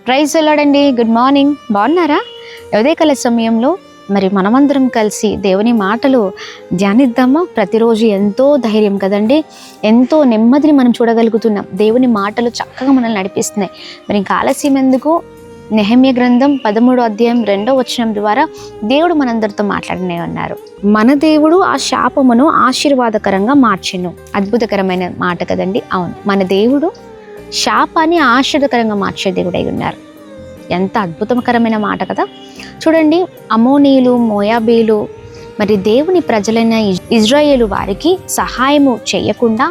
Praise వెళ్ళాడండి. Good morning. బాగున్నారా? ఉదయకాల సమయంలో మరి మనమందరం కలిసి దేవుని మాటలు ధ్యానిద్దామా? ప్రతిరోజు ఎంతో ధైర్యం కదండి, ఎంతో నెమ్మదిని మనం చూడగలుగుతున్నాం. దేవుని మాటలు చక్కగా మనల్ని నడిపిస్తున్నాయి. మరి ఇంకా ఆలస్యం ఎందుకు? నెహెమ్యా గ్రంథం 13వ అధ్యాయం 2వ వచనం ద్వారా దేవుడు మనందరితో మాట్లాడనే ఉన్నారు. మన దేవుడు ఆ శాపమును ఆశీర్వాదకరంగా మార్చెను. అద్భుతకరమైన మాట కదండి. అవును, మన దేవుడు శాపాన్ని ఆశీర్వాదకరంగా మార్చే దేవుడై ఉన్నారు. ఎంత అద్భుతకరమైన మాట కదా. చూడండి, అమోనీయులు, మోయాబీలు మరి దేవుని ప్రజలైన ఇజ్రాయేలు వారికి సహాయము చేయకుండా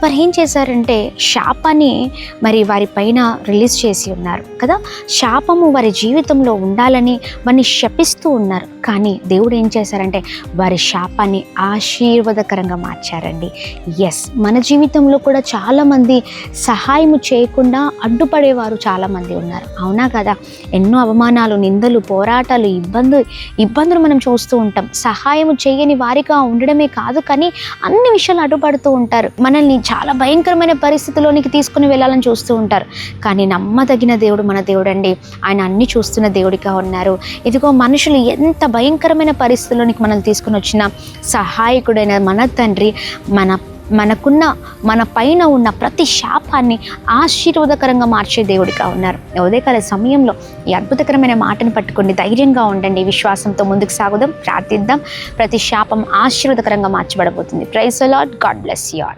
వారు ఏం చేశారంటే శాపాన్ని మరి వారి పైన రిలీజ్ చేసి ఉన్నారు కదా. శాపము వారి జీవితంలో ఉండాలని వారిని శపిస్తూ ఉన్నారు. కానీ దేవుడు ఏం చేశారంటే వారి శాపాన్ని ఆశీర్వాదకరంగా మార్చారండి. ఎస్, మన జీవితంలో కూడా చాలామంది సహాయము చేయకుండా అడ్డుపడేవారు చాలామంది ఉన్నారు. అవునా కదా? ఎన్నో అవమానాలు, నిందలు, పోరాటాలు, ఇబ్బందులు మనం చూస్తూ ఉంటాం. సహాయము చేయని వారిగా ఉండడమే కాదు, కానీ అన్ని విషయాలు అడ్డుపడుతూ ఉంటారు. మనల్ని చాలా భయంకరమైన పరిస్థితిలోనికి తీసుకుని వెళ్ళాలని చూస్తూ ఉంటారు. కానీ నమ్మదగిన దేవుడు మన దేవుడు అండి. ఆయన అన్ని చూస్తున్న దేవుడిగా ఉన్నారు. ఇదిగో మనుషులు ఎంత భయంకరమైన పరిస్థితుల్లోనికి మనల్ని తీసుకుని వచ్చిన సహాయకుడైన మన తండ్రి మన పైన ఉన్న ప్రతి శాపాన్ని ఆశీర్వాదకరంగా మార్చే దేవుడిగా ఉన్నారు. ఉదయకాల సమయంలో ఈ అద్భుతకరమైన మాటను పట్టుకోండి, ధైర్యంగా ఉండండి, విశ్వాసంతో ముందుకు సాగుదాం, ప్రార్థిద్దాం. ప్రతి శాపం ఆశీర్వాదకరంగా మార్చబడబోతుంది. Praise the lord. God bless you all.